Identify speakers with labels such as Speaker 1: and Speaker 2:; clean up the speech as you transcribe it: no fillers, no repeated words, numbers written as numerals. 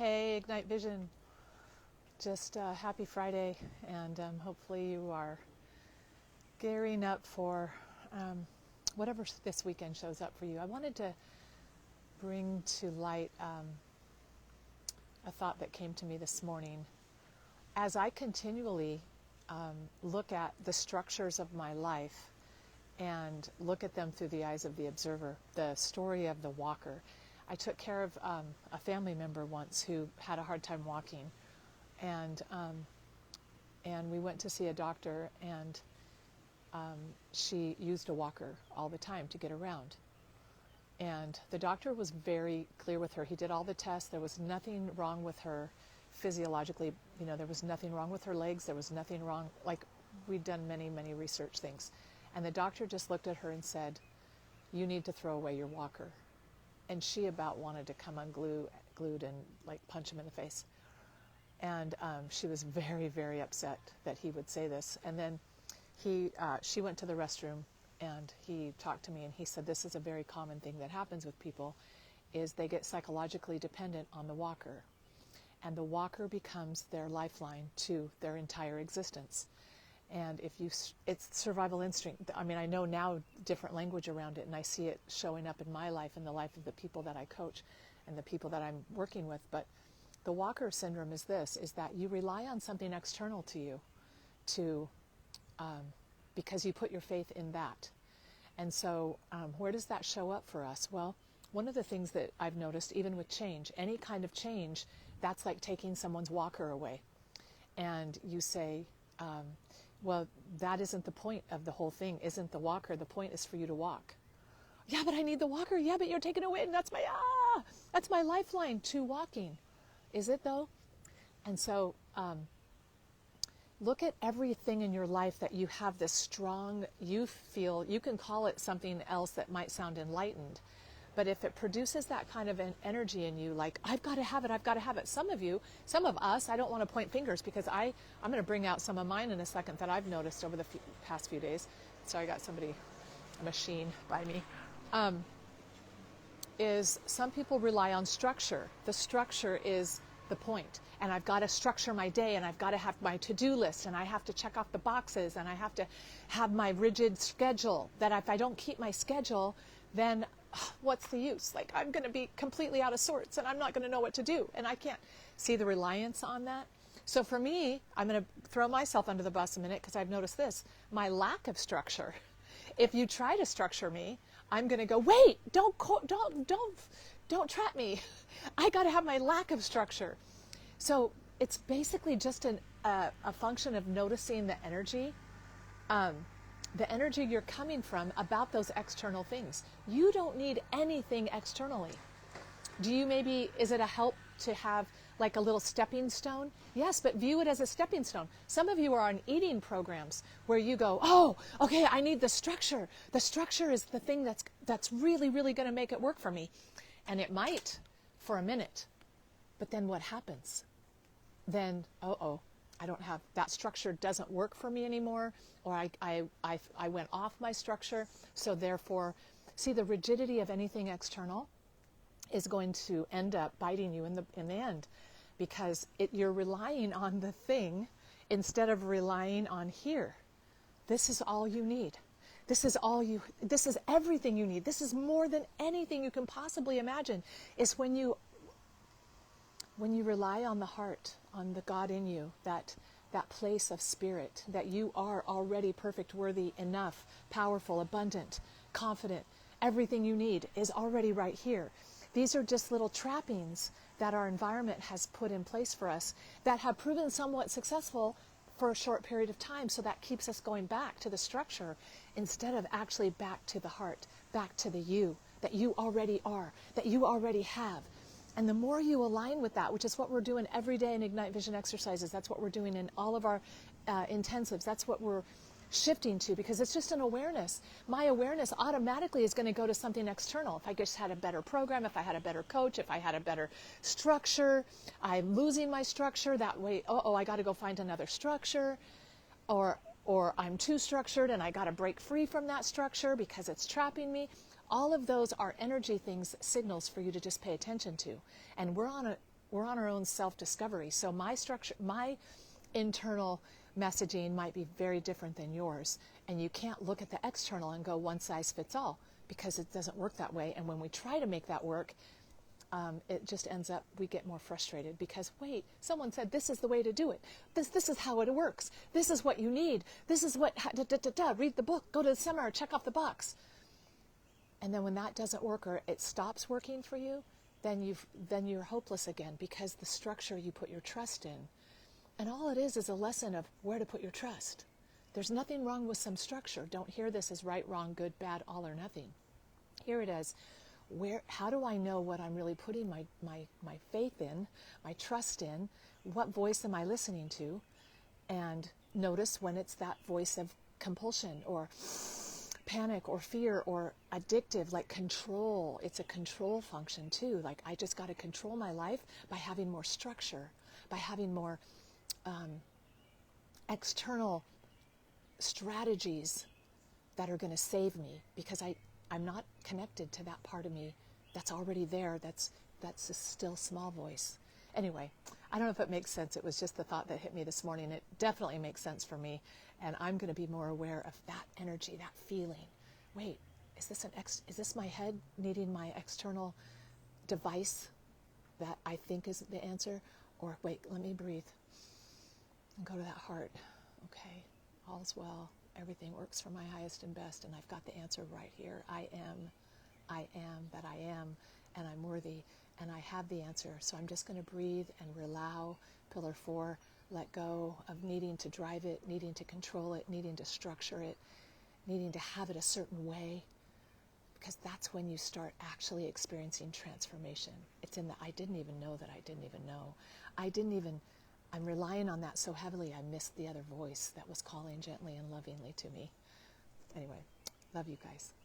Speaker 1: Hey, Ignite Vision. Just happy Friday, and hopefully you are gearing up for whatever this weekend shows up for you. I wanted to bring to light a thought that came to me this morning. As I continually look at the structures of my life and look at them through the eyes of the observer, the story of the walker. I took care of a family member once who had a hard time walking, and we went to see a doctor, and she used a walker all the time to get around. And the doctor was very clear with her. He did all the tests. There was nothing wrong with her physiologically. You know, there was nothing wrong with her legs. There was nothing wrong. Like, we'd done many, many research things. And the doctor just looked at her and said, "You need to throw away your walker." And she about wanted to come unglued and like punch him in the face. And she was very, very upset that he would say this. And then she went to the restroom, and he talked to me, and he said, this is a very common thing that happens with people, is they get psychologically dependent on the walker. And the walker becomes their lifeline to their entire existence. And it's survival instinct. I mean, I know now different language around it, and I see it showing up in my life and the life of the people that I coach and the people that I'm working with. But the walker syndrome is this, is that you rely on something external to you because you put your faith in that. And so where does that show up for us? Well, one of the things that I've noticed, even with change, any kind of change, that's like taking someone's walker away. And you say, well, that isn't the point of the whole thing, isn't the walker. The point is for you to walk. Yeah, but I need the walker. Yeah, but you're taking away, and that's my lifeline to walking. Is it though? And so look at everything in your life that you have this strong, you feel, you can call it something else that might sound enlightened. But if it produces that kind of an energy in you, like, I've got to have it. Some of us, I don't want to point fingers because I'm going to bring out some of mine in a second that I've noticed over the past few days. Sorry, I got a machine by me. Is some people rely on structure. The structure is the point. And I've got to structure my day, and I've got to have my to-do list, and I have to check off the boxes, and I have to have my rigid schedule, that if I don't keep my schedule, then what's the use? Like, I'm going to be completely out of sorts, and I'm not going to know what to do, and I can't see the reliance on that. So for me, I'm going to throw myself under the bus a minute because I've noticed this, my lack of structure. If you try to structure me, I'm going to go, wait, don't trap me. I got to have my lack of structure. So it's basically just a function of noticing the energy you're coming from about those external things. You don't need anything externally. Is it a help to have like a little stepping stone? Yes, but view it as a stepping stone. Some of you are on eating programs where you go, oh, okay, I need the structure. The structure is the thing that's really, really going to make it work for me. And it might for a minute. But then what happens? Then, I don't have, that structure doesn't work for me anymore, or I went off my structure. So therefore, see, the rigidity of anything external is going to end up biting you in the end, because you're relying on the thing instead of relying on here. This is all you need. This is everything you need. This is more than anything you can possibly imagine. Is when you rely on the heart, on the God in you, that place of spirit, that you are already perfect, worthy, enough, powerful, abundant, confident. Everything you need is already right here. These are just little trappings that our environment has put in place for us that have proven somewhat successful for a short period of time. So that keeps us going back to the structure instead of actually back to the heart, back to the you, that you already are, that you already have. And the more you align with that, which is what we're doing every day in Ignite Vision exercises, that's what we're doing in all of our intensives, that's what we're shifting to, because it's just an awareness. My awareness automatically is going to go to something external. If I just had a better program, if I had a better coach, if I had a better structure, I'm losing my structure. That way, I got to go find another structure, or I'm too structured and I got to break free from that structure because it's trapping me. All of those are energy things, signals for you to just pay attention to. And we're on we're on our own self-discovery. So my structure, my internal messaging might be very different than yours. And you can't look at the external and go one size fits all, because it doesn't work that way. And when we try to make that work, it just ends up, we get more frustrated because, wait, someone said this is the way to do it. This is how it works. This is what you need. This is what, read the book, go to the seminar, check off the box. And then when that doesn't work, or it stops working for you, then you're hopeless again, because the structure you put your trust in. And all it is a lesson of where to put your trust. There's nothing wrong with some structure. Don't hear this as right, wrong, good, bad, all or nothing. Hear it as, how do I know what I'm really putting my faith in, my trust in? What voice am I listening to? And notice when it's that voice of compulsion or panic or fear or addictive, like control. It's a control function too. Like, I just got to control my life by having more structure, by having more external strategies that are going to save me, because I'm not connected to that part of me that's already there, that's a still small voice. Anyway, I don't know if it makes sense. It was just the thought that hit me this morning. It definitely makes sense for me, and I'm going to be more aware of that energy, that feeling. Wait, is this my head needing my external device that I think is the answer? Or wait, let me breathe and go to that heart. Okay, all's well. Everything works for my highest and best, and I've got the answer right here. I am that I am, and I'm worthy, and I have the answer. So I'm just going to breathe and allow Pillar 4, let go of needing to drive it, needing to control it, needing to structure it, needing to have it a certain way, because that's when you start actually experiencing transformation. It's in the I didn't even know that I didn't even know. I'm relying on that so heavily I missed the other voice that was calling gently and lovingly to me. Anyway, love you guys.